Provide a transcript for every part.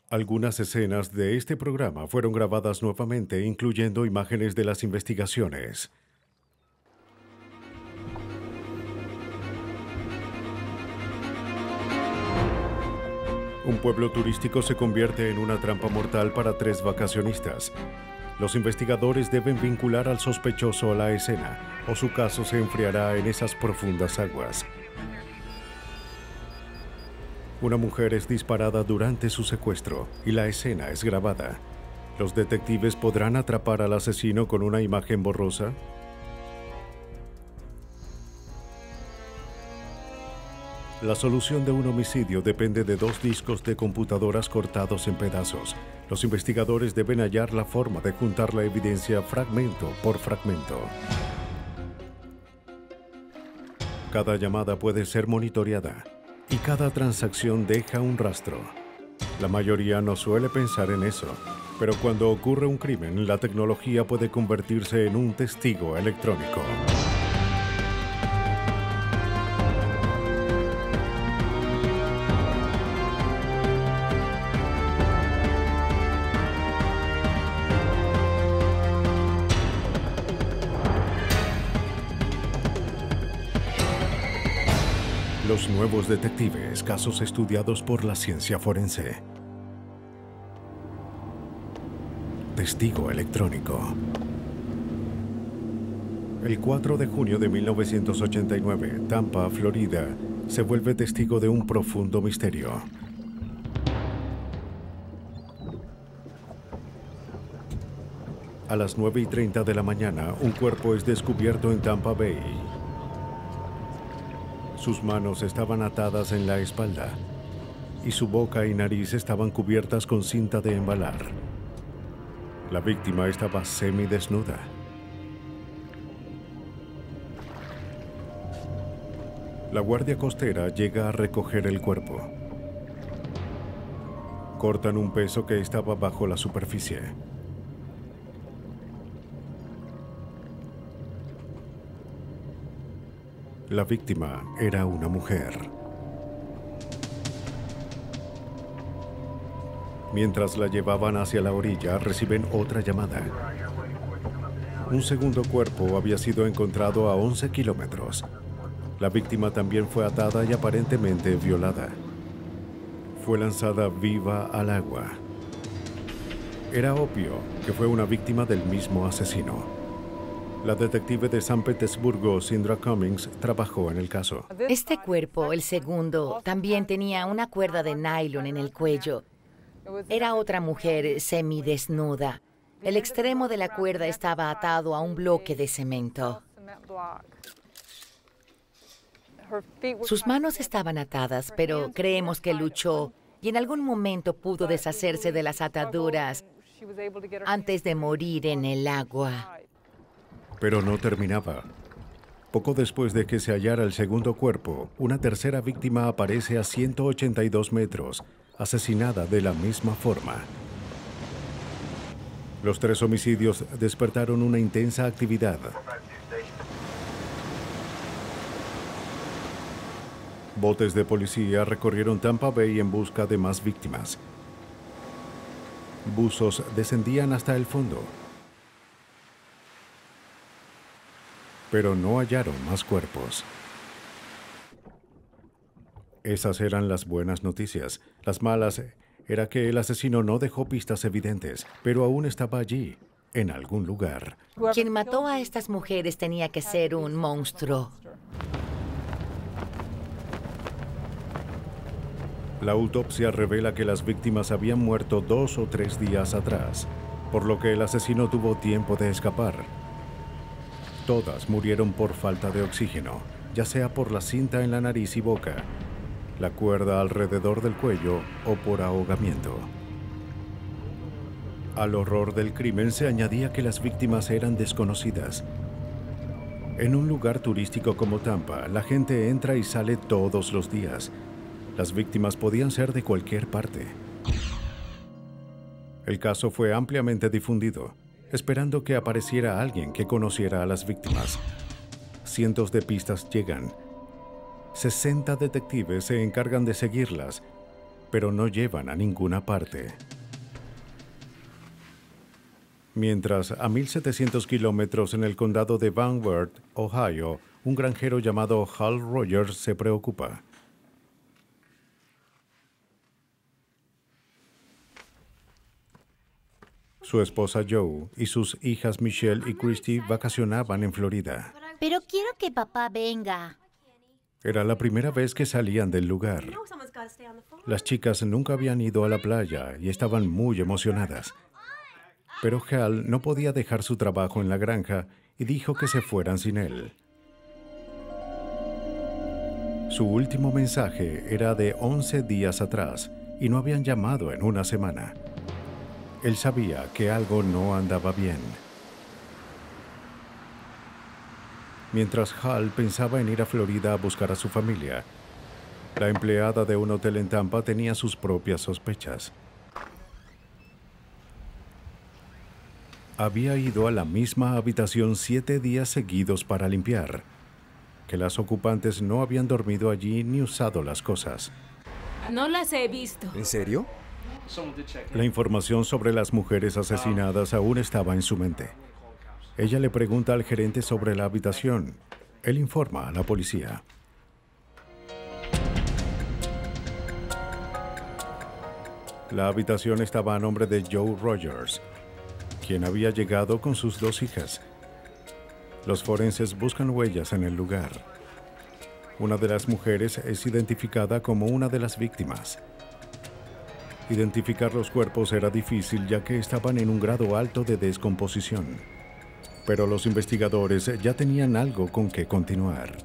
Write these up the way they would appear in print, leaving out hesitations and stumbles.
Algunas escenas de este programa fueron grabadas nuevamente, incluyendo imágenes de las investigaciones. Un pueblo turístico se convierte en una trampa mortal para 3 vacacionistas. Los investigadores deben vincular al sospechoso a la escena, o su caso se enfriará en esas profundas aguas. Una mujer es disparada durante su secuestro y la escena es grabada. ¿Los detectives podrán atrapar al asesino con una imagen borrosa? La solución de un homicidio depende de 2 discos de computadoras cortados en pedazos. Los investigadores deben hallar la forma de juntar la evidencia fragmento por fragmento. Cada llamada puede ser monitoreada y cada transacción deja un rastro. La mayoría no suele pensar en eso, pero cuando ocurre un crimen, la tecnología puede convertirse en un testigo electrónico. Los nuevos detectives, casos estudiados por la ciencia forense. Testigo electrónico. El 4 de junio de 1989, Tampa, Florida, se vuelve testigo de un profundo misterio. A las 9:30 de la mañana, un cuerpo es descubierto en Tampa Bay. Sus manos estaban atadas en la espalda y su boca y nariz estaban cubiertas con cinta de embalar. La víctima estaba semidesnuda. La guardia costera llega a recoger el cuerpo. Cortan un peso que estaba bajo la superficie. La víctima era una mujer. Mientras la llevaban hacia la orilla, reciben otra llamada. Un segundo cuerpo había sido encontrado a 11 kilómetros. La víctima también fue atada y aparentemente violada. Fue lanzada viva al agua. Era obvio que fue una víctima del mismo asesino. La detective de San Petersburgo, Sindra Cummings, trabajó en el caso. Este cuerpo, el segundo, también tenía una cuerda de nylon en el cuello. Era otra mujer semidesnuda. El extremo de la cuerda estaba atado a un bloque de cemento. Sus manos estaban atadas, pero creemos que luchó y en algún momento pudo deshacerse de las ataduras antes de morir en el agua. Pero no terminaba. Poco después de que se hallara el segundo cuerpo, una tercera víctima aparece a 182 metros, asesinada de la misma forma. Los 3 homicidios despertaron una intensa actividad. Botes de policía recorrieron Tampa Bay en busca de más víctimas. Buzos descendían hasta el fondo, pero no hallaron más cuerpos. Esas eran las buenas noticias. Las malas era que el asesino no dejó pistas evidentes, pero aún estaba allí, en algún lugar. Quien mató a estas mujeres tenía que ser un monstruo. La autopsia revela que las víctimas habían muerto 2 o 3 días atrás, por lo que el asesino tuvo tiempo de escapar. Todas murieron por falta de oxígeno, ya sea por la cinta en la nariz y boca, la cuerda alrededor del cuello o por ahogamiento. Al horror del crimen se añadía que las víctimas eran desconocidas. En un lugar turístico como Tampa, la gente entra y sale todos los días. Las víctimas podían ser de cualquier parte. El caso fue ampliamente difundido, esperando que apareciera alguien que conociera a las víctimas. Cientos de pistas llegan. 60 detectives se encargan de seguirlas pero no llevan a ninguna parte. Mientras, a 1.700 kilómetros en el condado de Van Wert, Ohio, un granjero llamado Hal Rogers se preocupa. Su esposa Joe y sus hijas Michelle y Christy vacacionaban en Florida. Pero quiero que papá venga. Era la primera vez que salían del lugar. Las chicas nunca habían ido a la playa y estaban muy emocionadas. Pero Hal no podía dejar su trabajo en la granja y dijo que se fueran sin él. Su último mensaje era de 11 días atrás y no habían llamado en una semana. Él sabía que algo no andaba bien. Mientras Hal pensaba en ir a Florida a buscar a su familia, la empleada de un hotel en Tampa tenía sus propias sospechas. Había ido a la misma habitación 7 días seguidos para limpiar, que las ocupantes no habían dormido allí ni usado las cosas. No las he visto. ¿En serio? La información sobre las mujeres asesinadas aún estaba en su mente. Ella le pregunta al gerente sobre la habitación. Él informa a la policía. La habitación estaba a nombre de Joe Rogers, quien había llegado con sus 2 hijas. Los forenses buscan huellas en el lugar. Una de las mujeres es identificada como una de las víctimas. Identificar los cuerpos era difícil ya que estaban en un grado alto de descomposición. Pero los investigadores ya tenían algo con que continuar.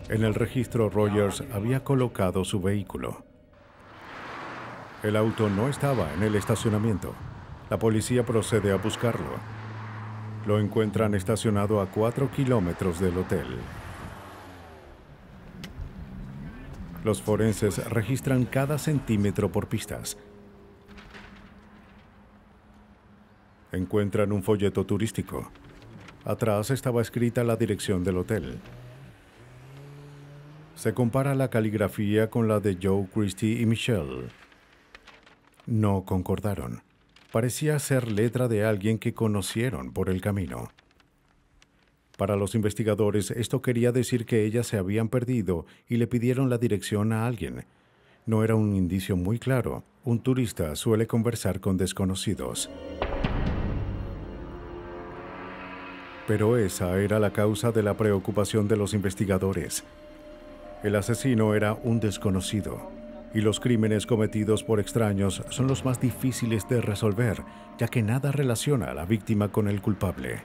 En el registro, Rogers había colocado su vehículo. El auto no estaba en el estacionamiento. La policía procede a buscarlo. Lo encuentran estacionado a 4 kilómetros del hotel. Los forenses registran cada centímetro por pistas. Encuentran un folleto turístico. Atrás estaba escrita la dirección del hotel. Se compara la caligrafía con la de Joe, Christy y Michelle. No concordaron. Parecía ser letra de alguien que conocieron por el camino. Para los investigadores, esto quería decir que ellas se habían perdido y le pidieron la dirección a alguien. No era un indicio muy claro. Un turista suele conversar con desconocidos. Pero esa era la causa de la preocupación de los investigadores. El asesino era un desconocido, y los crímenes cometidos por extraños son los más difíciles de resolver, ya que nada relaciona a la víctima con el culpable.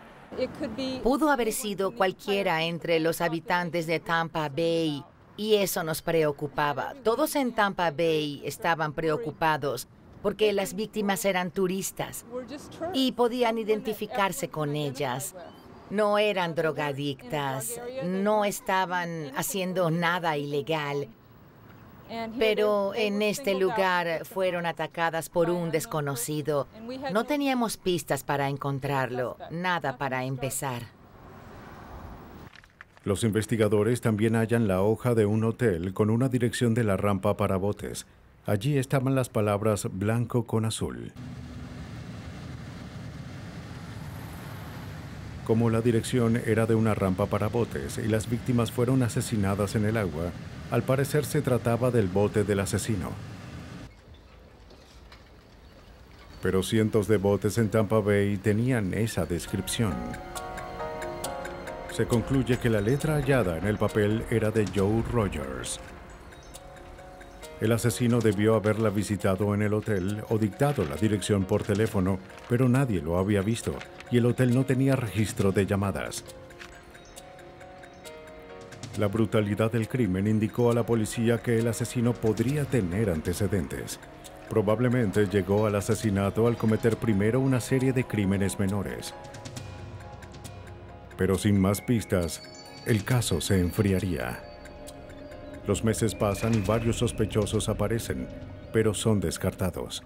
Pudo haber sido cualquiera entre los habitantes de Tampa Bay, y eso nos preocupaba. Todos en Tampa Bay estaban preocupados porque las víctimas eran turistas y podían identificarse con ellas. No eran drogadictas, no estaban haciendo nada ilegal. Pero en este lugar fueron atacadas por un desconocido. No teníamos pistas para encontrarlo, nada para empezar. Los investigadores también hallan la hoja de un hotel con una dirección de la rampa para botes. Allí estaban las palabras blanco con azul. Como la dirección era de una rampa para botes y las víctimas fueron asesinadas en el agua, al parecer se trataba del bote del asesino. Pero cientos de botes en Tampa Bay tenían esa descripción. Se concluye que la letra hallada en el papel era de Joe Rogers. El asesino debió haberla visitado en el hotel o dictado la dirección por teléfono, pero nadie lo había visto y el hotel no tenía registro de llamadas. La brutalidad del crimen indicó a la policía que el asesino podría tener antecedentes. Probablemente llegó al asesinato al cometer primero una serie de crímenes menores. Pero sin más pistas, el caso se enfriaría. Los meses pasan y varios sospechosos aparecen, pero son descartados.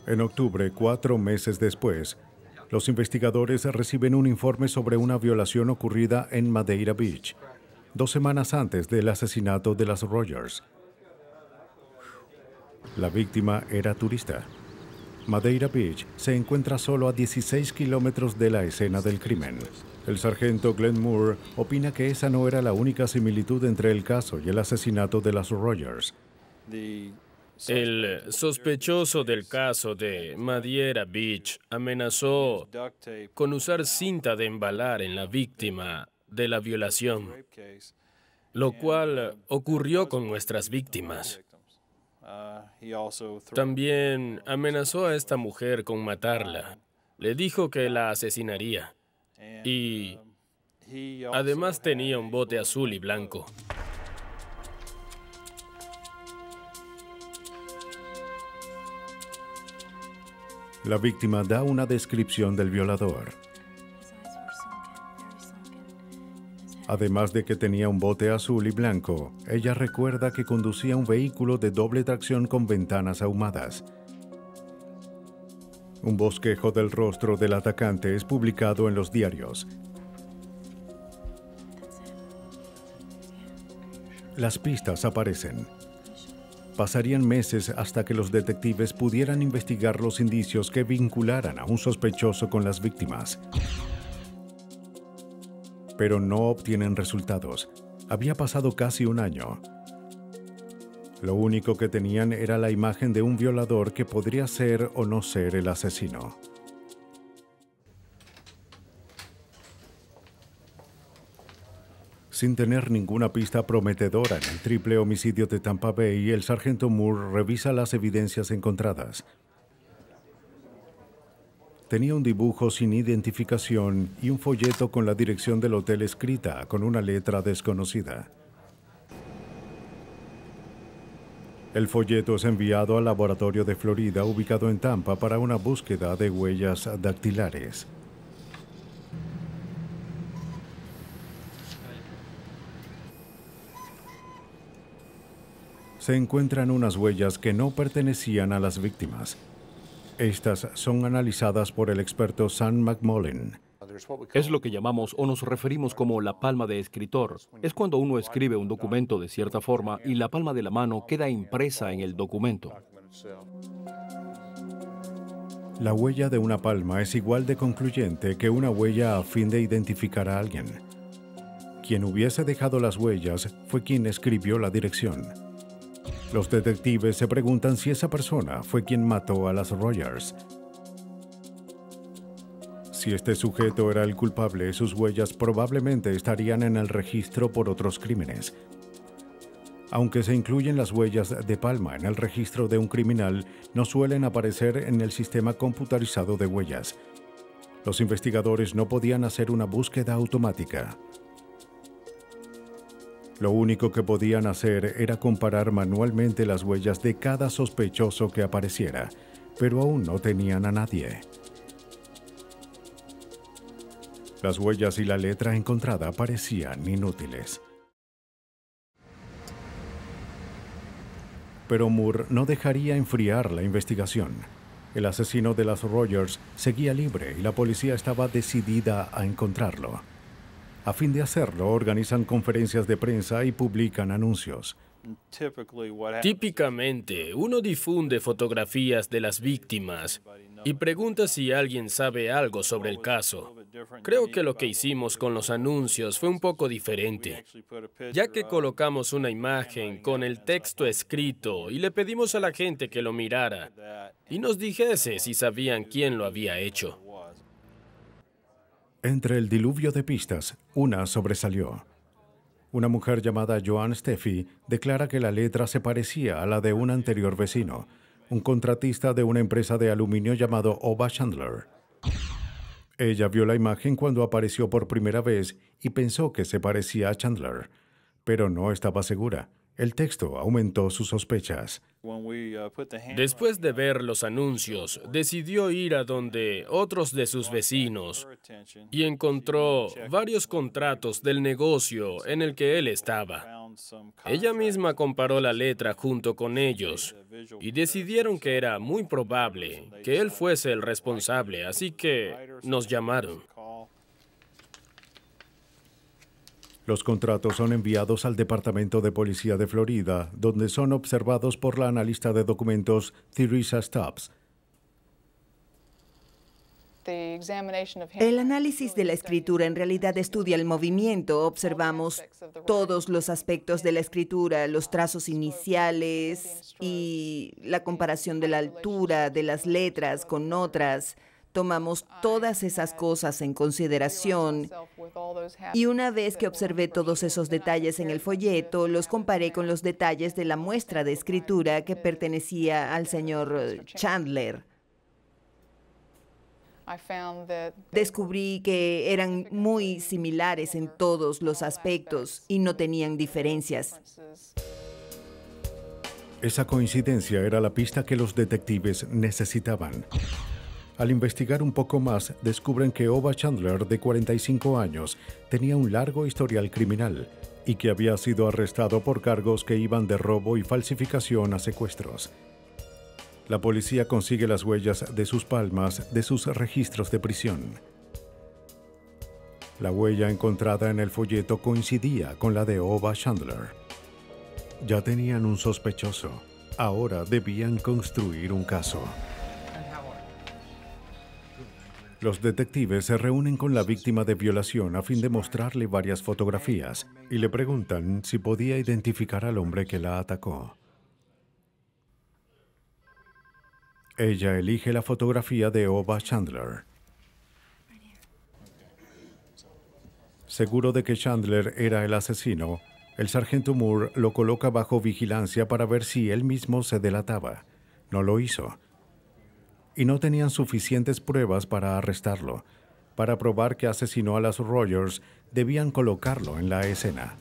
En octubre, 4 meses después, los investigadores reciben un informe sobre una violación ocurrida en Madeira Beach, 2 semanas antes del asesinato de las Rogers. La víctima era turista. Madeira Beach se encuentra solo a 16 kilómetros de la escena del crimen. El sargento Glenn Moore opina que esa no era la única similitud entre el caso y el asesinato de las Rogers. El sospechoso del caso de Madeira Beach amenazó con usar cinta de embalar en la víctima de la violación, lo cual ocurrió con nuestras víctimas. También amenazó a esta mujer con matarla. Le dijo que la asesinaría. Y además tenía un bote azul y blanco. La víctima da una descripción del violador. Además de que tenía un bote azul y blanco, ella recuerda que conducía un vehículo de doble tracción con ventanas ahumadas. Un bosquejo del rostro del atacante es publicado en los diarios. Las pistas aparecen. Pasarían meses hasta que los detectives pudieran investigar los indicios que vincularan a un sospechoso con las víctimas. Pero no obtienen resultados. Había pasado casi un año. Lo único que tenían era la imagen de un violador que podría ser o no ser el asesino. Sin tener ninguna pista prometedora en el triple homicidio de Tampa Bay, el sargento Moore revisa las evidencias encontradas. Tenía un dibujo sin identificación y un folleto con la dirección del hotel escrita con una letra desconocida. El folleto es enviado al laboratorio de Florida ubicado en Tampa para una búsqueda de huellas dactilares. Se encuentran unas huellas que no pertenecían a las víctimas. Estas son analizadas por el experto Sam McMullen. Es lo que llamamos o nos referimos como la palma de escritor. Es cuando uno escribe un documento de cierta forma y la palma de la mano queda impresa en el documento. La huella de una palma es igual de concluyente que una huella a fin de identificar a alguien. Quien hubiese dejado las huellas fue quien escribió la dirección. Los detectives se preguntan si esa persona fue quien mató a las Rogers. Si este sujeto era el culpable, sus huellas probablemente estarían en el registro por otros crímenes. Aunque se incluyen las huellas de palma en el registro de un criminal, no suelen aparecer en el sistema computarizado de huellas. Los investigadores no podían hacer una búsqueda automática. Lo único que podían hacer era comparar manualmente las huellas de cada sospechoso que apareciera, pero aún no tenían a nadie. Las huellas y la letra encontrada parecían inútiles. Pero Moore no dejaría enfriar la investigación. El asesino de las Rogers seguía libre y la policía estaba decidida a encontrarlo. A fin de hacerlo, organizan conferencias de prensa y publican anuncios. Típicamente, uno difunde fotografías de las víctimas y pregunta si alguien sabe algo sobre el caso. Creo que lo que hicimos con los anuncios fue un poco diferente, ya que colocamos una imagen con el texto escrito y le pedimos a la gente que lo mirara y nos dijese si sabían quién lo había hecho. Entre el diluvio de pistas, una sobresalió. Una mujer llamada Joan Steffi declara que la letra se parecía a la de un anterior vecino, un contratista de una empresa de aluminio llamado Ova Chandler. Ella vio la imagen cuando apareció por primera vez y pensó que se parecía a Chandler, pero no estaba segura. El texto aumentó sus sospechas. Después de ver los anuncios, decidió ir a donde otros de sus vecinos y encontró varios contratos del negocio en el que él estaba. Ella misma comparó la letra junto con ellos y decidieron que era muy probable que él fuese el responsable, así que nos llamaron. Los contratos son enviados al Departamento de Policía de Florida, donde son observados por la analista de documentos Theresa Stubbs. El análisis de la escritura en realidad estudia el movimiento. Observamos todos los aspectos de la escritura, los trazos iniciales y la comparación de la altura de las letras con otras. Tomamos todas esas cosas en consideración y una vez que observé todos esos detalles en el folleto, los comparé con los detalles de la muestra de escritura que pertenecía al señor Chandler. Descubrí que eran muy similares en todos los aspectos y no tenían diferencias. Esa coincidencia era la pista que los detectives necesitaban. Al investigar un poco más, descubren que Ova Chandler, de 45 años, tenía un largo historial criminal y que había sido arrestado por cargos que iban de robo y falsificación a secuestros. La policía consigue las huellas de sus palmas de sus registros de prisión. La huella encontrada en el folleto coincidía con la de Ova Chandler. Ya tenían un sospechoso. Ahora debían construir un caso. Los detectives se reúnen con la víctima de violación a fin de mostrarle varias fotografías y le preguntan si podía identificar al hombre que la atacó. Ella elige la fotografía de Ova Chandler. Seguro de que Chandler era el asesino, el sargento Moore lo coloca bajo vigilancia para ver si él mismo se delataba. No lo hizo. Y no tenían suficientes pruebas para arrestarlo. Para probar que asesinó a las Rogers, debían colocarlo en la escena.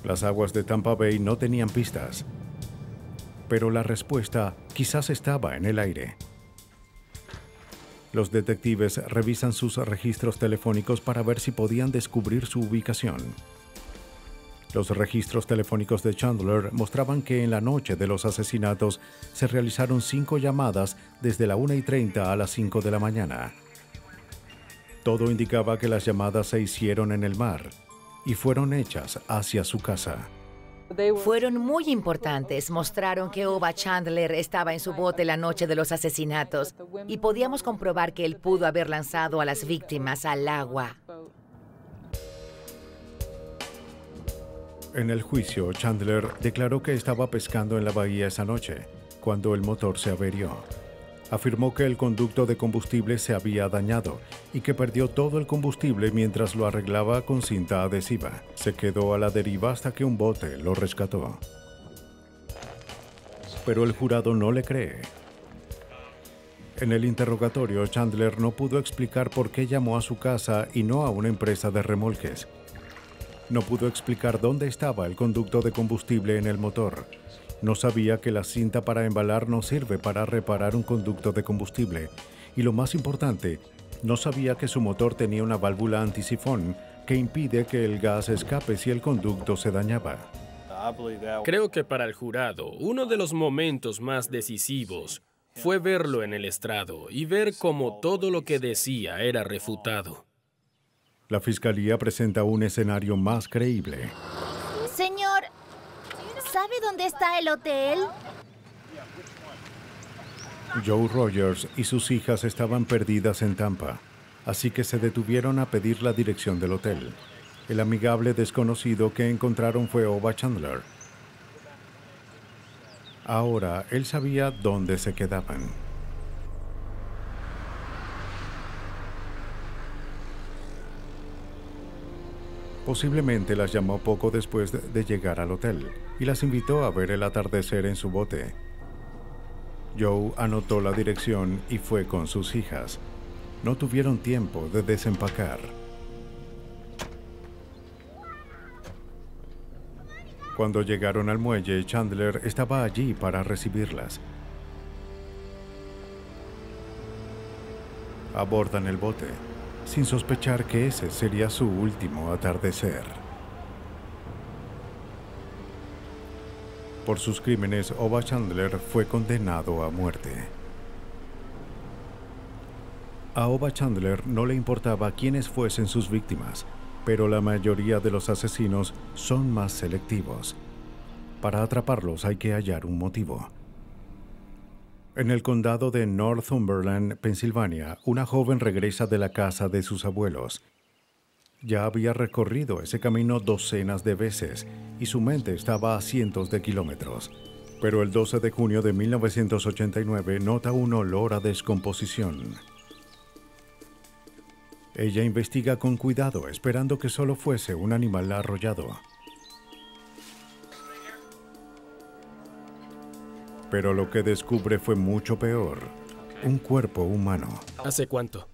Las aguas de Tampa Bay no tenían pistas. Pero la respuesta quizás estaba en el aire. Los detectives revisan sus registros telefónicos para ver si podían descubrir su ubicación. Los registros telefónicos de Chandler mostraban que en la noche de los asesinatos se realizaron 5 llamadas desde la 1:30 a las 5 de la mañana. Todo indicaba que las llamadas se hicieron en el mar y fueron hechas hacia su casa. Fueron muy importantes. Mostraron que Ova Chandler estaba en su bote la noche de los asesinatos y podíamos comprobar que él pudo haber lanzado a las víctimas al agua. En el juicio, Chandler declaró que estaba pescando en la bahía esa noche, cuando el motor se averió. Afirmó que el conducto de combustible se había dañado y que perdió todo el combustible mientras lo arreglaba con cinta adhesiva. Se quedó a la deriva hasta que un bote lo rescató. Pero el jurado no le cree. En el interrogatorio, Chandler no pudo explicar por qué llamó a su casa y no a una empresa de remolques. No pudo explicar dónde estaba el conducto de combustible en el motor. No sabía que la cinta para embalar no sirve para reparar un conducto de combustible. Y lo más importante, no sabía que su motor tenía una válvula antisifón que impide que el gas escape si el conducto se dañaba. Creo que para el jurado, uno de los momentos más decisivos fue verlo en el estrado y ver cómo todo lo que decía era refutado. La fiscalía presenta un escenario más creíble. Señor, ¿sabe dónde está el hotel? Joe Rogers y sus hijas estaban perdidas en Tampa, así que se detuvieron a pedir la dirección del hotel. El amigable desconocido que encontraron fue Ova Chandler. Ahora él sabía dónde se quedaban. Posiblemente las llamó poco después de llegar al hotel y las invitó a ver el atardecer en su bote. Joe anotó la dirección y fue con sus hijas. No tuvieron tiempo de desempacar. Cuando llegaron al muelle, Chandler estaba allí para recibirlas. Abordan el bote, sin sospechar que ese sería su último atardecer. Por sus crímenes, Ova Chandler fue condenado a muerte. A Ova Chandler no le importaba quiénes fuesen sus víctimas, pero la mayoría de los asesinos son más selectivos. Para atraparlos hay que hallar un motivo. En el condado de Northumberland, Pensilvania, una joven regresa de la casa de sus abuelos. Ya había recorrido ese camino docenas de veces y su mente estaba a cientos de kilómetros. Pero el 12 de junio de 1989 nota un olor a descomposición. Ella investiga con cuidado, esperando que solo fuese un animal arrollado. Pero lo que descubre fue mucho peor. Un cuerpo humano. ¿Hace cuánto?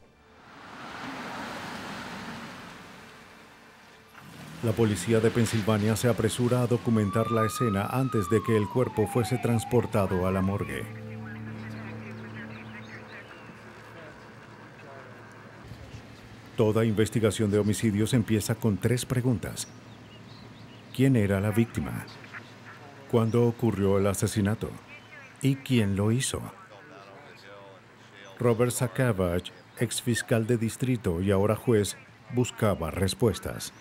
La policía de Pensilvania se apresura a documentar la escena antes de que el cuerpo fuese transportado a la morgue. Toda investigación de homicidios empieza con 3 preguntas. ¿Quién era la víctima? ¿Cuándo ocurrió el asesinato? ¿Y quién lo hizo? Robert Sakavage, ex fiscal de distrito y ahora juez, buscaba respuestas.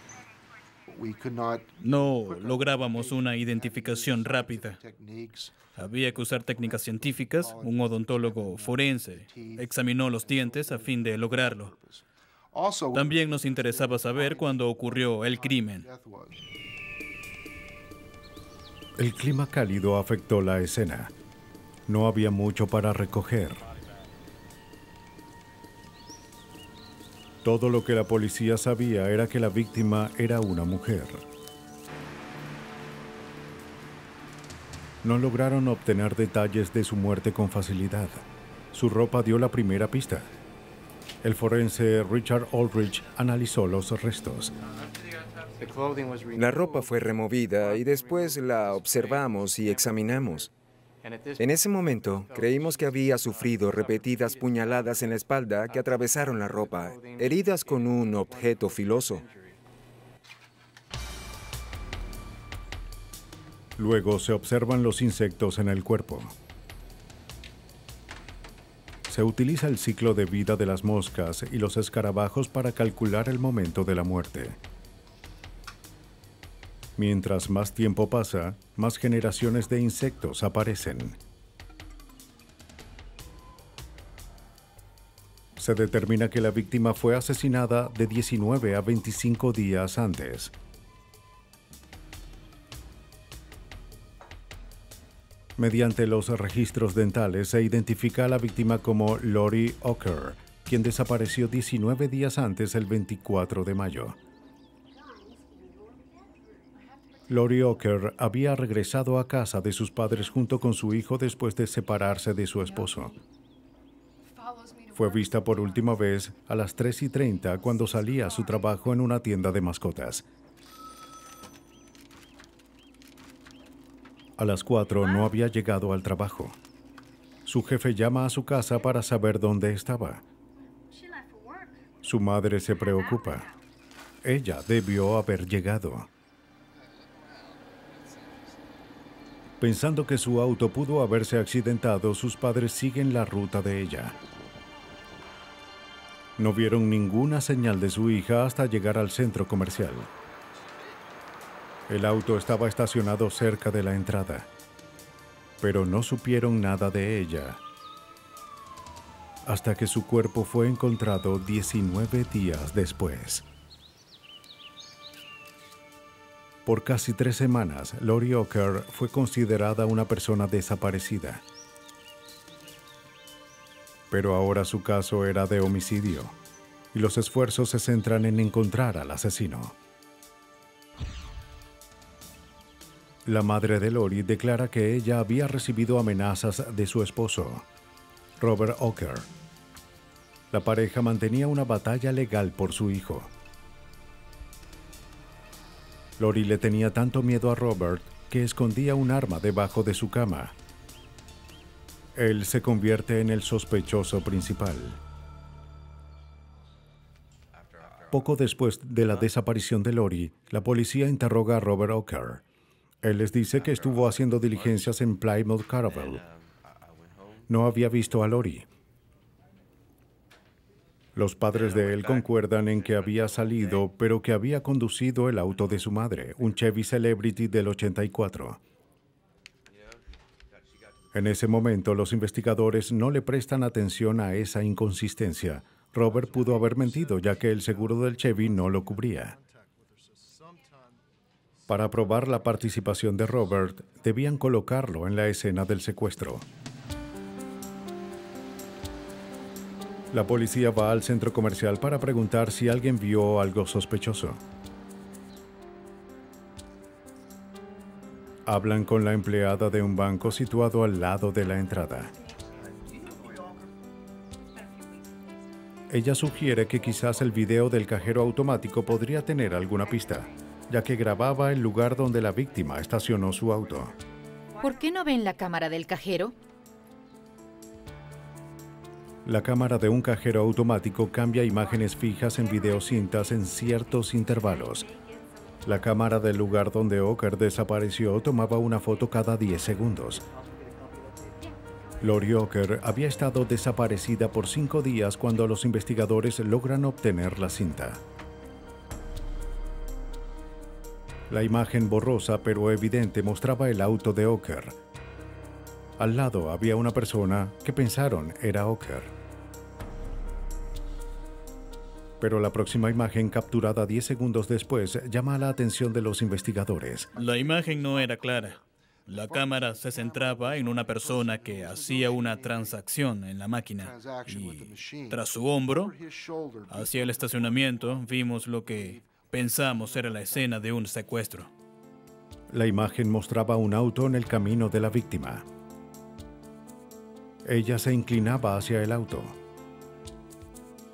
No lográbamos una identificación rápida. Había que usar técnicas científicas. Un odontólogo forense examinó los dientes a fin de lograrlo. También nos interesaba saber cuándo ocurrió el crimen. El clima cálido afectó la escena. No había mucho para recoger. Todo lo que la policía sabía era que la víctima era una mujer. No lograron obtener detalles de su muerte con facilidad. Su ropa dio la primera pista. El forense Richard Aldrich analizó los restos. La ropa fue removida y después la observamos y examinamos. En ese momento, creímos que había sufrido repetidas puñaladas en la espalda que atravesaron la ropa, heridas con un objeto filoso. Luego se observan los insectos en el cuerpo. Se utiliza el ciclo de vida de las moscas y los escarabajos para calcular el momento de la muerte. Mientras más tiempo pasa, más generaciones de insectos aparecen. Se determina que la víctima fue asesinada de 19 a 25 días antes. Mediante los registros dentales se identifica a la víctima como Lori Ocker, quien desapareció 19 días antes, el 24 de mayo. Lori Ocker había regresado a casa de sus padres junto con su hijo después de separarse de su esposo. Fue vista por última vez a las 3:30 cuando salía a su trabajo en una tienda de mascotas. A las 4 no había llegado al trabajo. Su jefe llama a su casa para saber dónde estaba. Su madre se preocupa. Ella debió haber llegado. Pensando que su auto pudo haberse accidentado, sus padres siguen la ruta de ella. No vieron ninguna señal de su hija hasta llegar al centro comercial. El auto estaba estacionado cerca de la entrada, pero no supieron nada de ella hasta que su cuerpo fue encontrado 19 días después. Por casi 3 semanas, Lori Ocker fue considerada una persona desaparecida. Pero ahora su caso era de homicidio, y los esfuerzos se centran en encontrar al asesino. La madre de Lori declara que ella había recibido amenazas de su esposo, Robert Ocker. La pareja mantenía una batalla legal por su hijo. Lori le tenía tanto miedo a Robert que escondía un arma debajo de su cama. Él se convierte en el sospechoso principal. Poco después de la desaparición de Lori, la policía interroga a Robert Ocker. Él les dice que estuvo haciendo diligencias en Plymouth Caravel. No había visto a Lori. Los padres de él concuerdan en que había salido, pero que había conducido el auto de su madre, un Chevy Celebrity del 84. En ese momento, los investigadores no le prestan atención a esa inconsistencia. Robert pudo haber mentido, ya que el seguro del Chevy no lo cubría. Para probar la participación de Robert, debían colocarlo en la escena del secuestro. La policía va al centro comercial para preguntar si alguien vio algo sospechoso. Hablan con la empleada de un banco situado al lado de la entrada. Ella sugiere que quizás el video del cajero automático podría tener alguna pista, ya que grababa el lugar donde la víctima estacionó su auto. ¿Por qué no ven la cámara del cajero? La cámara de un cajero automático cambia imágenes fijas en videocintas en ciertos intervalos. La cámara del lugar donde Oker desapareció tomaba una foto cada 10 segundos. Lori Oker había estado desaparecida por 5 días cuando los investigadores logran obtener la cinta. La imagen borrosa pero evidente mostraba el auto de Oker. Al lado había una persona que pensaron era Oker. Pero la próxima imagen, capturada 10 segundos después, llama la atención de los investigadores. La imagen no era clara. La cámara se centraba en una persona que hacía una transacción en la máquina. Y tras su hombro, hacia el estacionamiento, vimos lo que pensamos era la escena de un secuestro. La imagen mostraba un auto en el camino de la víctima. Ella se inclinaba hacia el auto.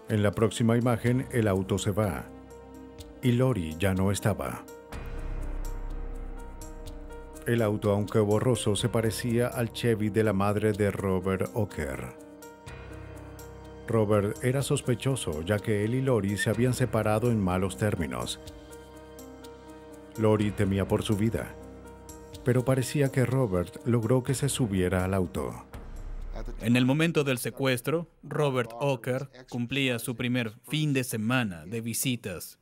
En la próxima imagen, el auto se va. Y Lori ya no estaba. El auto, aunque borroso, se parecía al Chevy de la madre de Robert Oker. Robert era sospechoso, ya que él y Lori se habían separado en malos términos. Lori temía por su vida, pero parecía que Robert logró que se subiera al auto. En el momento del secuestro, Robert Oker cumplía su primer fin de semana de visitas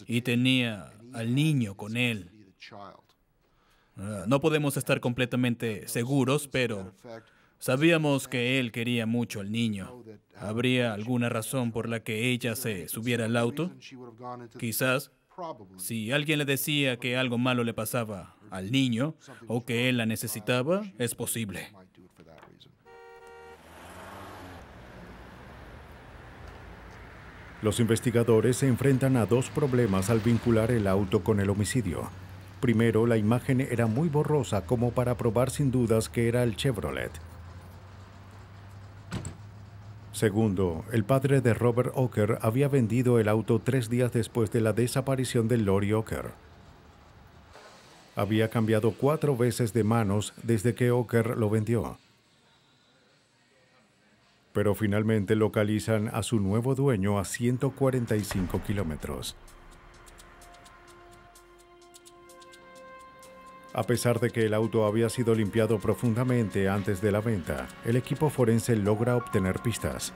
y tenía al niño con él. No podemos estar completamente seguros, pero sabíamos que él quería mucho al niño. ¿Habría alguna razón por la que ella se subiera al auto? Quizás, si alguien le decía que algo malo le pasaba al niño o que él la necesitaba, es posible. Los investigadores se enfrentan a dos problemas al vincular el auto con el homicidio. Primero, la imagen era muy borrosa como para probar sin dudas que era el Chevrolet. Segundo, el padre de Robert Oker había vendido el auto 3 días después de la desaparición de Lori Oker. Había cambiado 4 veces de manos desde que Oker lo vendió. Pero finalmente localizan a su nuevo dueño a 145 kilómetros. A pesar de que el auto había sido limpiado profundamente antes de la venta, el equipo forense logra obtener pistas.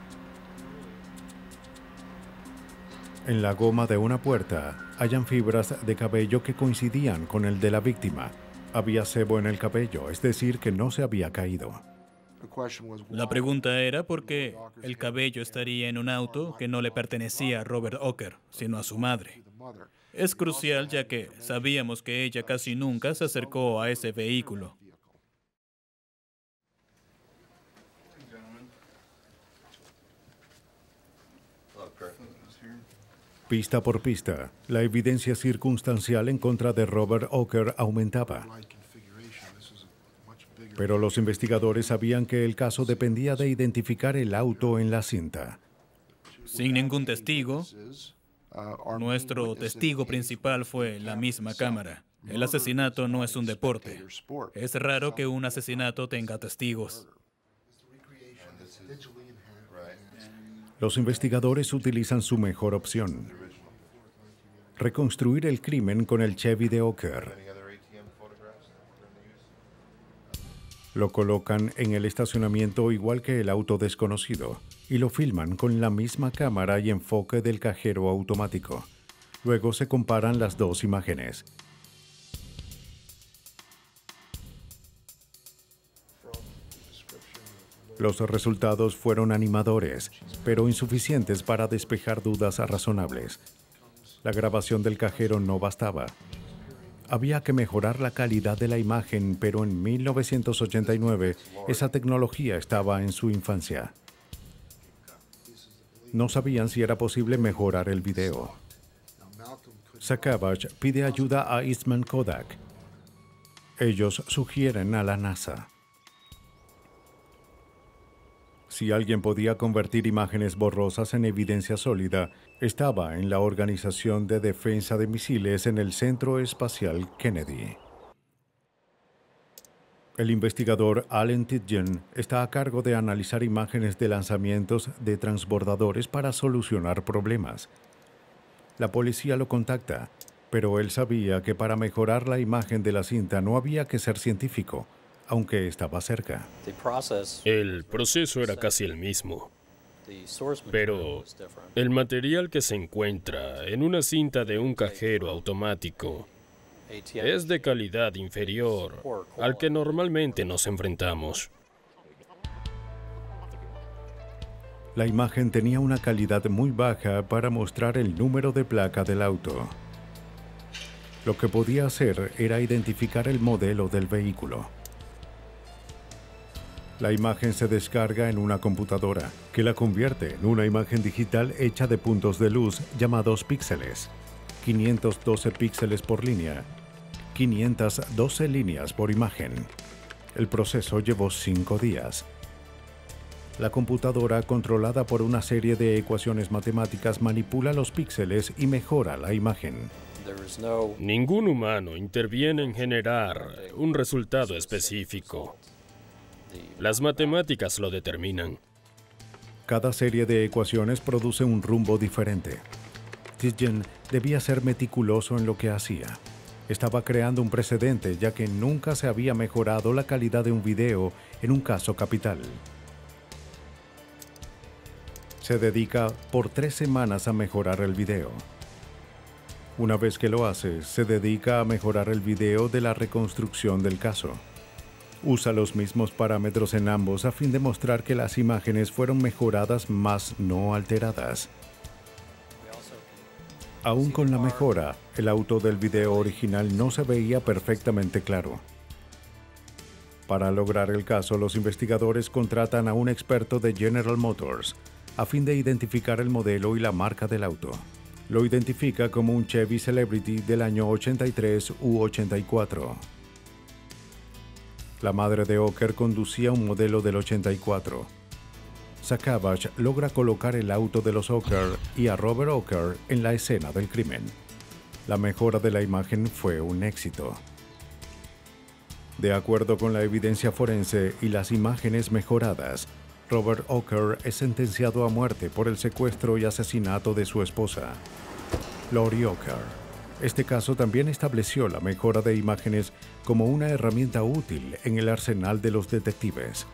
En la goma de una puerta hallan fibras de cabello que coincidían con el de la víctima. Había sebo en el cabello, es decir, que no se había caído. La pregunta era por qué el cabello estaría en un auto que no le pertenecía a Robert Oker, sino a su madre. Es crucial ya que sabíamos que ella casi nunca se acercó a ese vehículo. Pista por pista, la evidencia circunstancial en contra de Robert Oker aumentaba. Pero los investigadores sabían que el caso dependía de identificar el auto en la cinta. Sin ningún testigo, nuestro testigo principal fue la misma cámara. El asesinato no es un deporte. Es raro que un asesinato tenga testigos. Los investigadores utilizan su mejor opción: reconstruir el crimen con el Chevy de Oker. Lo colocan en el estacionamiento igual que el auto desconocido. y lo filman con la misma cámara y enfoque del cajero automático. Luego se comparan las dos imágenes. Los resultados fueron animadores, pero insuficientes para despejar dudas razonables. La grabación del cajero no bastaba. Había que mejorar la calidad de la imagen, pero en 1989 esa tecnología estaba en su infancia. No sabían si era posible mejorar el video. Sakavage pide ayuda a Eastman Kodak. Ellos sugieren a la NASA. Si alguien podía convertir imágenes borrosas en evidencia sólida, estaba en la Organización de Defensa de Misiles en el Centro Espacial Kennedy. El investigador Allen Tidgen está a cargo de analizar imágenes de lanzamientos de transbordadores para solucionar problemas. La policía lo contacta, pero él sabía que para mejorar la imagen de la cinta no había que ser científico, aunque estaba cerca. El proceso era casi el mismo, pero el material que se encuentra en una cinta de un cajero automático es de calidad inferior al que normalmente nos enfrentamos. La imagen tenía una calidad muy baja para mostrar el número de placa del auto. Lo que podía hacer era identificar el modelo del vehículo. La imagen se descarga en una computadora, que la convierte en una imagen digital hecha de puntos de luz llamados píxeles. 512 píxeles por línea, 512 líneas por imagen. El proceso llevó 5 días. La computadora, controlada por una serie de ecuaciones matemáticas, manipula los píxeles y mejora la imagen. Ningún humano interviene en generar un resultado específico. Las matemáticas lo determinan. Cada serie de ecuaciones produce un rumbo diferente. Tidgen debía ser meticuloso en lo que hacía. Estaba creando un precedente, ya que nunca se había mejorado la calidad de un video en un caso capital. Se dedica por 3 semanas a mejorar el video. Una vez que lo hace, se dedica a mejorar el video de la reconstrucción del caso. Usa los mismos parámetros en ambos a fin de mostrar que las imágenes fueron mejoradas más no alteradas. Aún con la mejora, el auto del video original no se veía perfectamente claro. Para lograr el caso, los investigadores contratan a un experto de General Motors a fin de identificar el modelo y la marca del auto. Lo identifica como un Chevy Celebrity del año 83 u 84. La madre de Oker conducía un modelo del 84. Sakavage logra colocar el auto de los Oker y a Robert Oker en la escena del crimen. La mejora de la imagen fue un éxito. De acuerdo con la evidencia forense y las imágenes mejoradas, Robert Oker es sentenciado a muerte por el secuestro y asesinato de su esposa, Lori Oker. Este caso también estableció la mejora de imágenes como una herramienta útil en el arsenal de los detectives.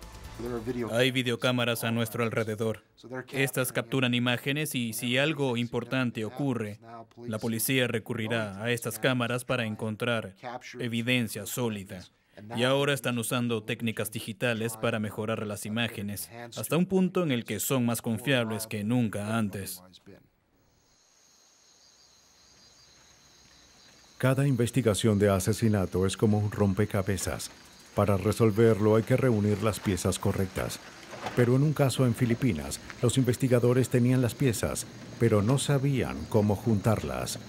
Hay videocámaras a nuestro alrededor. Estas capturan imágenes y si algo importante ocurre, la policía recurrirá a estas cámaras para encontrar evidencia sólida. Y ahora están usando técnicas digitales para mejorar las imágenes, hasta un punto en el que son más confiables que nunca antes. Cada investigación de asesinato es como un rompecabezas. Para resolverlo hay que reunir las piezas correctas. Pero en un caso en Filipinas, los investigadores tenían las piezas, pero no sabían cómo juntarlas.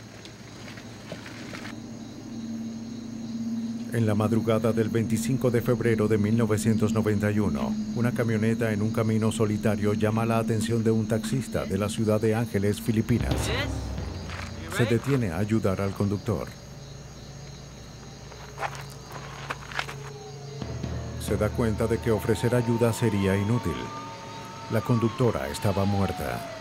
En la madrugada del 25 de febrero de 1991, una camioneta en un camino solitario llama la atención de un taxista de la ciudad de Ángeles, Filipinas. Se detiene a ayudar al conductor. Se da cuenta de que ofrecer ayuda sería inútil. La conductora estaba muerta.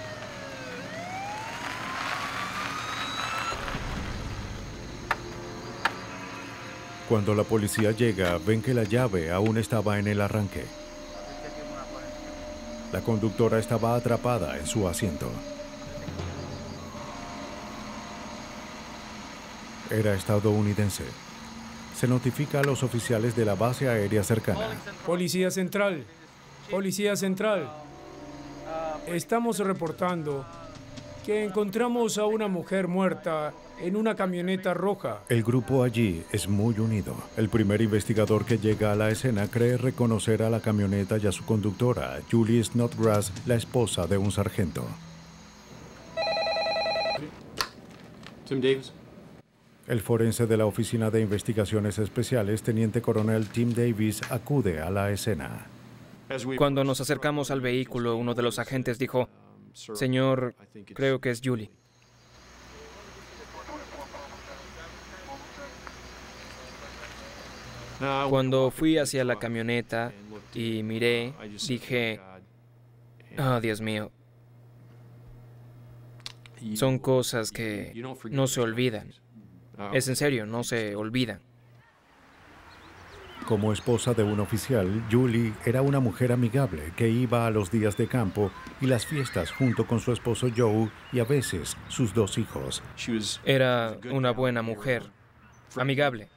Cuando la policía llega, ven que la llave aún estaba en el arranque. La conductora estaba atrapada en su asiento. Era estadounidense. Se notifica a los oficiales de la base aérea cercana. Policía Central. Policía Central. Estamos reportando que encontramos a una mujer muerta en una camioneta roja. El grupo allí es muy unido. El primer investigador que llega a la escena cree reconocer a la camioneta y a su conductora, Julie Snodgrass, la esposa de un sargento. Tim Davis. El forense de la Oficina de Investigaciones Especiales, Teniente Coronel Tim Davis, acude a la escena. Cuando nos acercamos al vehículo, uno de los agentes dijo, «Señor, creo que es Julie». Cuando fui hacia la camioneta y miré, dije, «Oh, Dios mío». Son cosas que no se olvidan. Es en serio, no se olvidan. Como esposa de un oficial, Julie era una mujer amigable que iba a los días de campo y las fiestas junto con su esposo Joe y a veces sus 2 hijos. Era una buena mujer, amigable.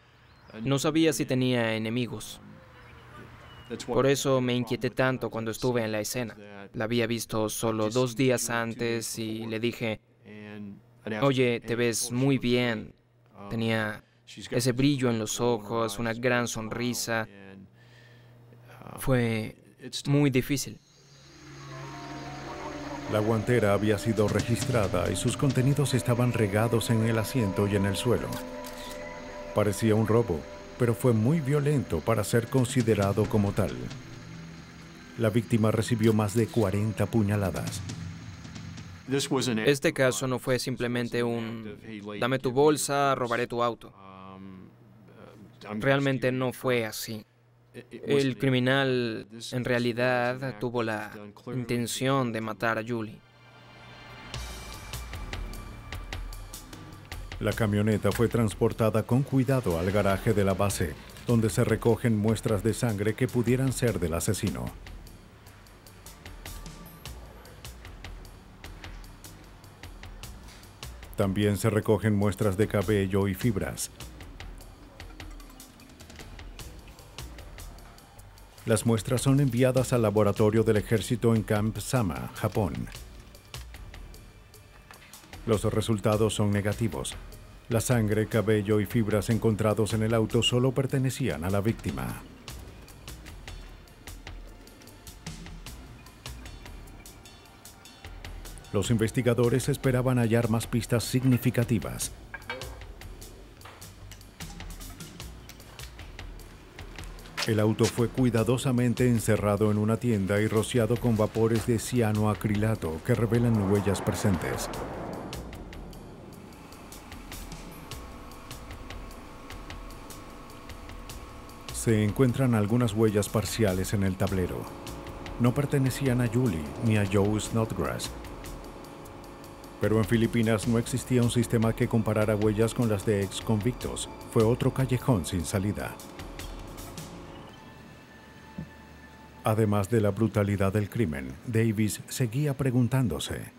No sabía si tenía enemigos. Por eso me inquieté tanto cuando estuve en la escena. La había visto solo 2 días antes y le dije, «Oye, te ves muy bien». Tenía ese brillo en los ojos, una gran sonrisa. Fue muy difícil. La guantera había sido registrada y sus contenidos estaban regados en el asiento y en el suelo. Parecía un robo, pero fue muy violento para ser considerado como tal. La víctima recibió más de 40 puñaladas. Este caso no fue simplemente un «dame tu bolsa, robaré tu auto». Realmente no fue así. El criminal en realidad tuvo la intención de matar a Julie. La camioneta fue transportada con cuidado al garaje de la base, donde se recogen muestras de sangre que pudieran ser del asesino. También se recogen muestras de cabello y fibras. Las muestras son enviadas al laboratorio del ejército en Camp Sama, Japón. Los resultados son negativos. La sangre, cabello y fibras encontrados en el auto solo pertenecían a la víctima. Los investigadores esperaban hallar más pistas significativas. El auto fue cuidadosamente encerrado en una tienda y rociado con vapores de cianoacrilato que revelan huellas presentes. Se encuentran algunas huellas parciales en el tablero. No pertenecían a Julie ni a Joe Snodgrass. Pero en Filipinas no existía un sistema que comparara huellas con las de ex-convictos. Fue otro callejón sin salida. Además de la brutalidad del crimen, Davis seguía preguntándose,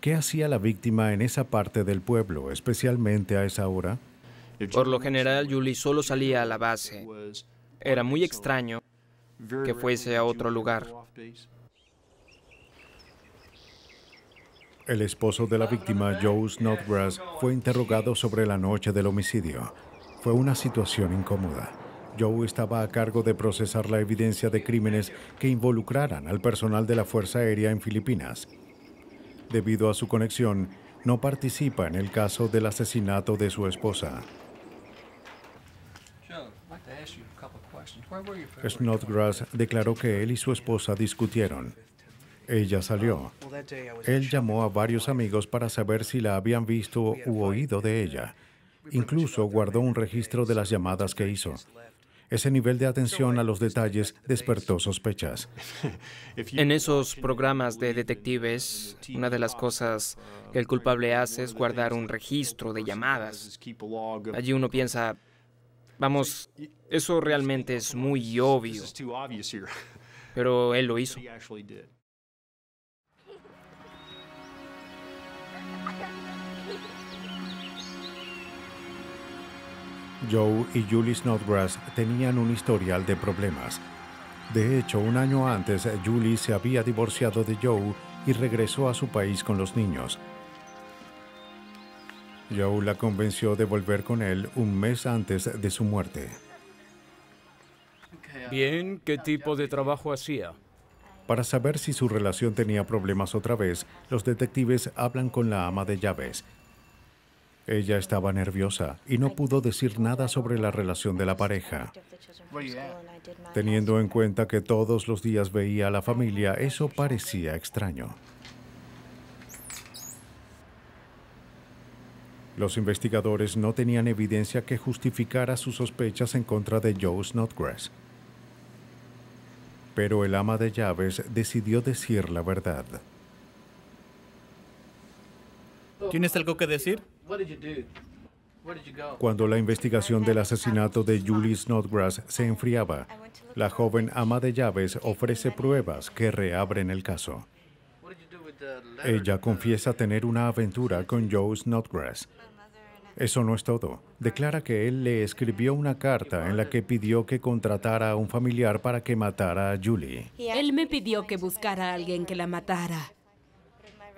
¿qué hacía la víctima en esa parte del pueblo, especialmente a esa hora? Por lo general, Julie solo salía a la base. Era muy extraño que fuese a otro lugar. El esposo de la víctima, Joe Snodgrass, fue interrogado sobre la noche del homicidio. Fue una situación incómoda. Joe estaba a cargo de procesar la evidencia de crímenes que involucraran al personal de la Fuerza Aérea en Filipinas. Debido a su conexión, no participa en el caso del asesinato de su esposa. Snodgrass declaró que él y su esposa discutieron. Ella salió. Él llamó a varios amigos para saber si la habían visto u oído de ella. Incluso guardó un registro de las llamadas que hizo. Ese nivel de atención a los detalles despertó sospechas. En esos programas de detectives, una de las cosas que el culpable hace es guardar un registro de llamadas. Allí uno piensa, vamos, eso realmente es muy obvio. pero él lo hizo. Joe y Julie Snodgrass tenían un historial de problemas. De hecho, un año antes, Julie se había divorciado de Joe y regresó a su país con los niños. Joe la convenció de volver con él un mes antes de su muerte. Bien, ¿qué tipo de trabajo hacía? Para saber si su relación tenía problemas otra vez, los detectives hablan con la ama de llaves. Ella estaba nerviosa y no pudo decir nada sobre la relación de la pareja. Teniendo en cuenta que todos los días veía a la familia, eso parecía extraño. Los investigadores no tenían evidencia que justificara sus sospechas en contra de Joe Snodgrass. Pero el ama de llaves decidió decir la verdad. ¿Tienes algo que decir? Cuando la investigación del asesinato de Julie Snodgrass se enfriaba, la joven ama de llaves ofrece pruebas que reabren el caso. Ella confiesa tener una aventura con Joe Snodgrass. Eso no es todo. Declara que él le escribió una carta en la que pidió que contratara a un familiar para que matara a Julie. Él me pidió que buscara a alguien que la matara.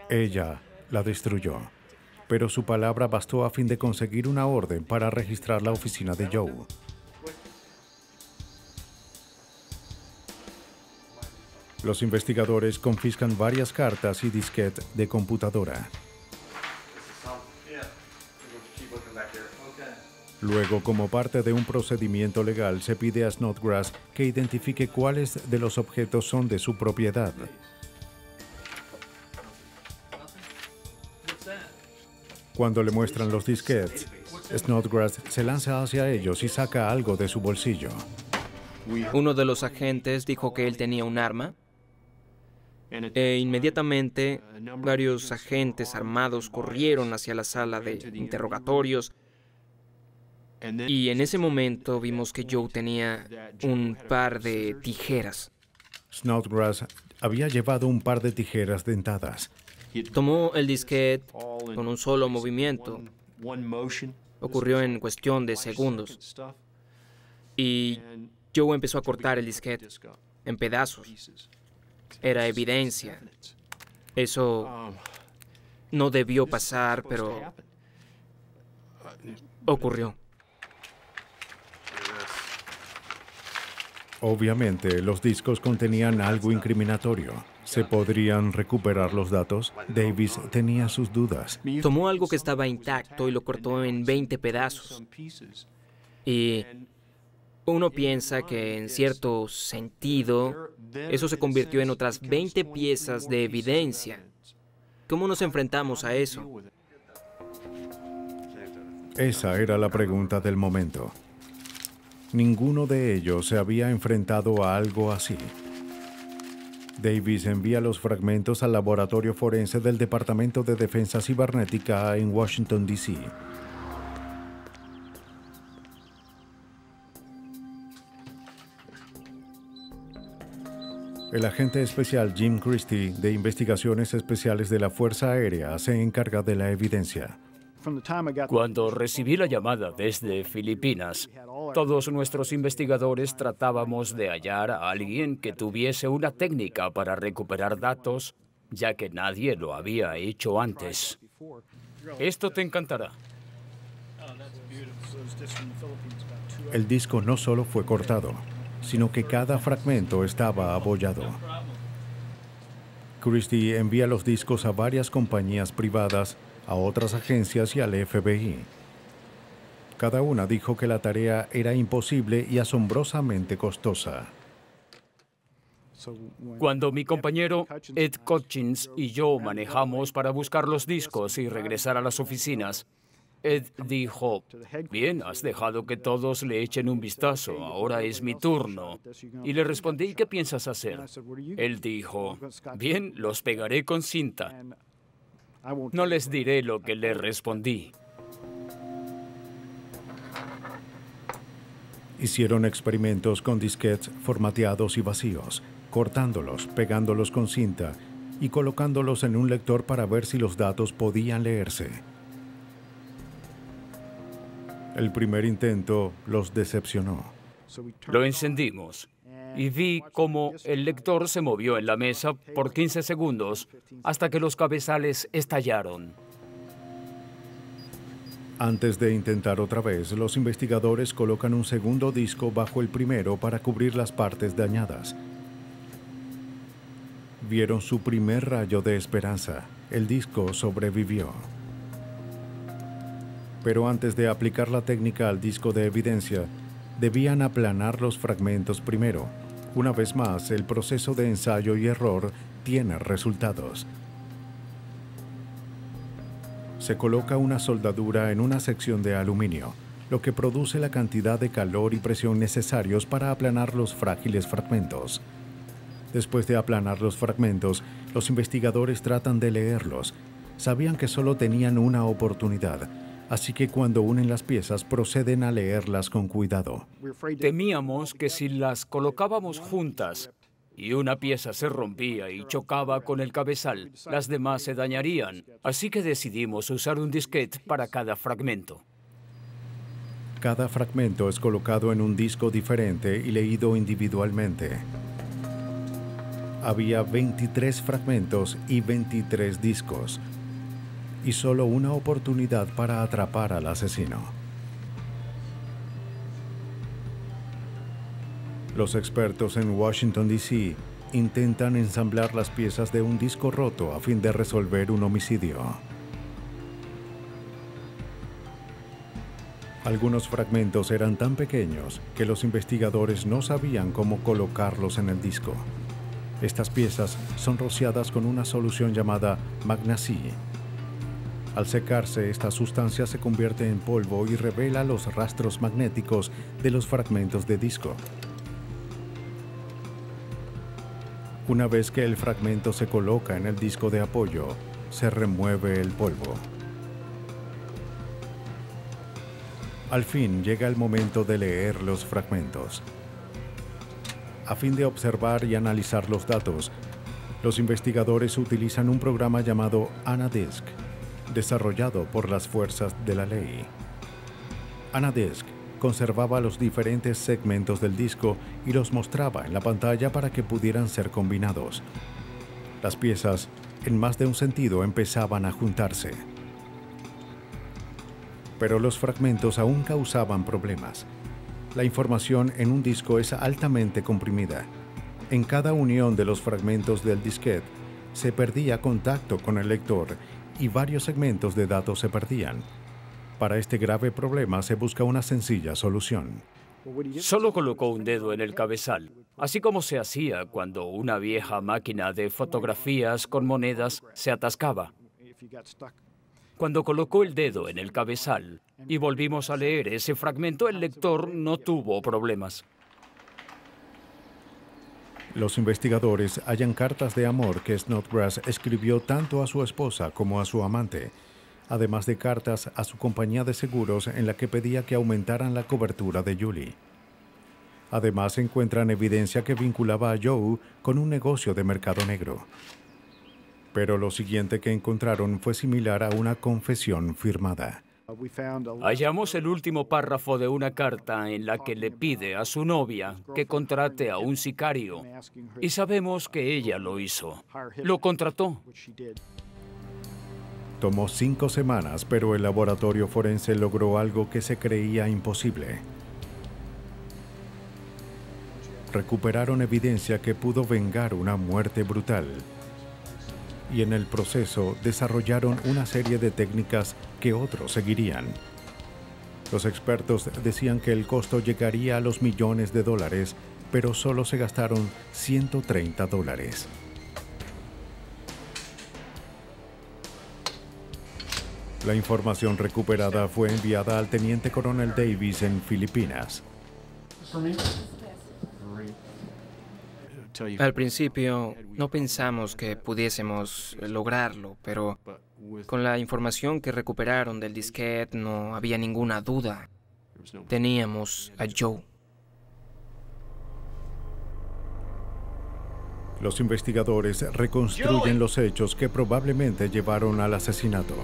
Ella la destruyó, pero su palabra bastó a fin de conseguir una orden para registrar la oficina de Joe. Los investigadores confiscan varias cartas y disquetes de computadora. Luego, como parte de un procedimiento legal, se pide a Snodgrass que identifique cuáles de los objetos son de su propiedad. Cuando le muestran los disquetes, Snodgrass se lanza hacia ellos y saca algo de su bolsillo. Uno de los agentes dijo que él tenía un arma. E inmediatamente varios agentes armados corrieron hacia la sala de interrogatorios. Y en ese momento vimos que Joe tenía un par de tijeras. Snodgrass había llevado un par de tijeras dentadas. Tomó el disquete con un solo movimiento. Ocurrió en cuestión de segundos. Y Joe empezó a cortar el disquete en pedazos. Era evidencia. Eso no debió pasar, pero ocurrió. Obviamente, los discos contenían algo incriminatorio. ¿Se podrían recuperar los datos? Davis tenía sus dudas. Tomó algo que estaba intacto y lo cortó en 20 pedazos. Y uno piensa que, en cierto sentido, eso se convirtió en otras 20 piezas de evidencia. ¿Cómo nos enfrentamos a eso? Esa era la pregunta del momento. Ninguno de ellos se había enfrentado a algo así. Davis envía los fragmentos al laboratorio forense del Departamento de Defensa Cibernética en Washington, D.C. El agente especial Jim Christie, de Investigaciones Especiales de la Fuerza Aérea, se encarga de la evidencia. Cuando recibí la llamada desde Filipinas, todos nuestros investigadores tratábamos de hallar a alguien que tuviese una técnica para recuperar datos, ya que nadie lo había hecho antes. Esto te encantará. El disco no solo fue cortado, sino que cada fragmento estaba abollado. Christie envía los discos a varias compañías privadas, a otras agencias y al FBI. Cada una dijo que la tarea era imposible y asombrosamente costosa. Cuando mi compañero Ed Cutchins y yo manejamos para buscar los discos y regresar a las oficinas, Ed dijo, bien, has dejado que todos le echen un vistazo, ahora es mi turno. Y le respondí, ¿qué piensas hacer? Él dijo, bien, los pegaré con cinta. No les diré lo que le respondí. Hicieron experimentos con disquetes formateados y vacíos. cortándolos, pegándolos con cinta y colocándolos en un lector para ver si los datos podían leerse. El primer intento los decepcionó. Lo encendimos y vi cómo el lector se movió en la mesa por 15 segundos hasta que los cabezales estallaron. Antes de intentar otra vez, los investigadores colocan un segundo disco bajo el primero para cubrir las partes dañadas. Vieron su primer rayo de esperanza. El disco sobrevivió. Pero antes de aplicar la técnica al disco de evidencia, debían aplanar los fragmentos primero. Una vez más, el proceso de ensayo y error tiene resultados. Se coloca una soldadura en una sección de aluminio, lo que produce la cantidad de calor y presión necesarios para aplanar los frágiles fragmentos. Después de aplanar los fragmentos, los investigadores tratan de leerlos. Sabían que solo tenían una oportunidad, así que cuando unen las piezas proceden a leerlas con cuidado. Temíamos que si las colocábamos juntas y una pieza se rompía y chocaba con el cabezal, las demás se dañarían, así que decidimos usar un disquete para cada fragmento. Cada fragmento es colocado en un disco diferente y leído individualmente. Había 23 fragmentos y 23 discos, y solo una oportunidad para atrapar al asesino. Los expertos en Washington, D.C. intentan ensamblar las piezas de un disco roto a fin de resolver un homicidio. Algunos fragmentos eran tan pequeños que los investigadores no sabían cómo colocarlos en el disco. Estas piezas son rociadas con una solución llamada Magnacy. Al secarse, esta sustancia se convierte en polvo y revela los rastros magnéticos de los fragmentos de disco. Una vez que el fragmento se coloca en el disco de apoyo, se remueve el polvo. Al fin llega el momento de leer los fragmentos. A fin de observar y analizar los datos, los investigadores utilizan un programa llamado Anadisk, desarrollado por las fuerzas de la ley. Anadisk conservaba los diferentes segmentos del disco y los mostraba en la pantalla para que pudieran ser combinados. Las piezas, en más de un sentido, empezaban a juntarse. Pero los fragmentos aún causaban problemas. La información en un disco es altamente comprimida. En cada unión de los fragmentos del disquete se perdía contacto con el lector y varios segmentos de datos se perdían. Para este grave problema se busca una sencilla solución. Solo colocó un dedo en el cabezal, así como se hacía cuando una vieja máquina de fotografías con monedas se atascaba. Cuando colocó el dedo en el cabezal y volvimos a leer ese fragmento, el lector no tuvo problemas. Los investigadores hallan cartas de amor que Snodgrass escribió tanto a su esposa como a su amante, además de cartas a su compañía de seguros en la que pedía que aumentaran la cobertura de Julie. Además, encuentran evidencia que vinculaba a Joe con un negocio de mercado negro. Pero lo siguiente que encontraron fue similar a una confesión firmada. Hallamos el último párrafo de una carta en la que le pide a su novia que contrate a un sicario, y sabemos que ella lo hizo. Lo contrató. Tomó 5 semanas, pero el laboratorio forense logró algo que se creía imposible. Recuperaron evidencia que pudo vengar una muerte brutal. Y en el proceso desarrollaron una serie de técnicas que otros seguirían. Los expertos decían que el costo llegaría a los millones de dólares, pero solo se gastaron $130. La información recuperada fue enviada al teniente coronel Davis en Filipinas. Al principio no pensamos que pudiésemos lograrlo, pero con la información que recuperaron del disquete no había ninguna duda. Teníamos a Joe. Los investigadores reconstruyen los hechos que probablemente llevaron al asesinato.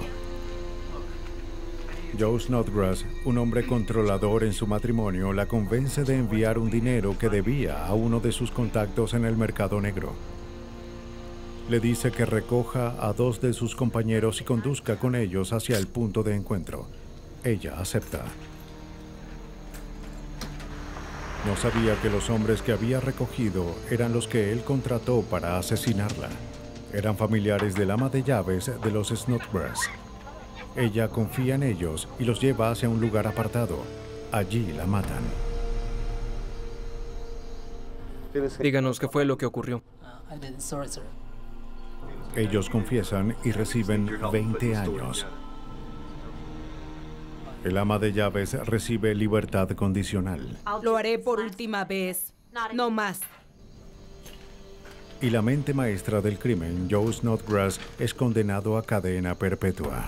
Joe Snodgrass, un hombre controlador en su matrimonio, la convence de enviar un dinero que debía a uno de sus contactos en el mercado negro. Le dice que recoja a 2 de sus compañeros y conduzca con ellos hacia el punto de encuentro. Ella acepta. No sabía que los hombres que había recogido eran los que él contrató para asesinarla. Eran familiares del ama de llaves de los Snodgrass. Ella confía en ellos y los lleva hacia un lugar apartado. Allí la matan. Díganos qué fue lo que ocurrió. Ellos confiesan y reciben 20 años. El ama de llaves recibe libertad condicional. Lo haré por última vez. No más. Y la mente maestra del crimen, Joe Snodgrass, es condenado a cadena perpetua.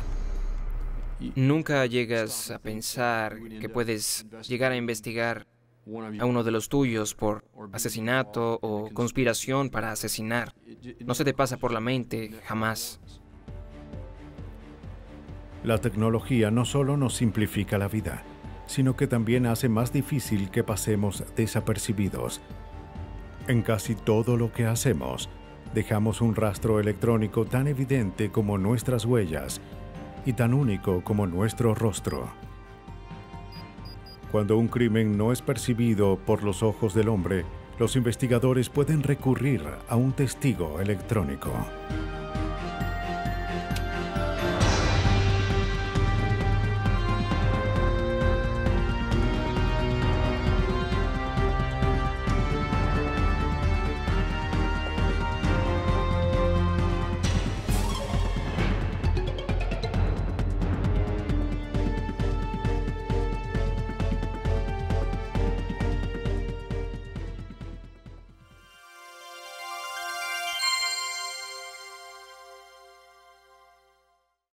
Nunca llegas a pensar que puedes llegar a investigar a uno de los tuyos por asesinato o conspiración para asesinar. No se te pasa por la mente, jamás. La tecnología no solo nos simplifica la vida, sino que también hace más difícil que pasemos desapercibidos. En casi todo lo que hacemos, dejamos un rastro electrónico tan evidente como nuestras huellas y tan único como nuestro rostro. Cuando un crimen no es percibido por los ojos del hombre, los investigadores pueden recurrir a un testigo electrónico.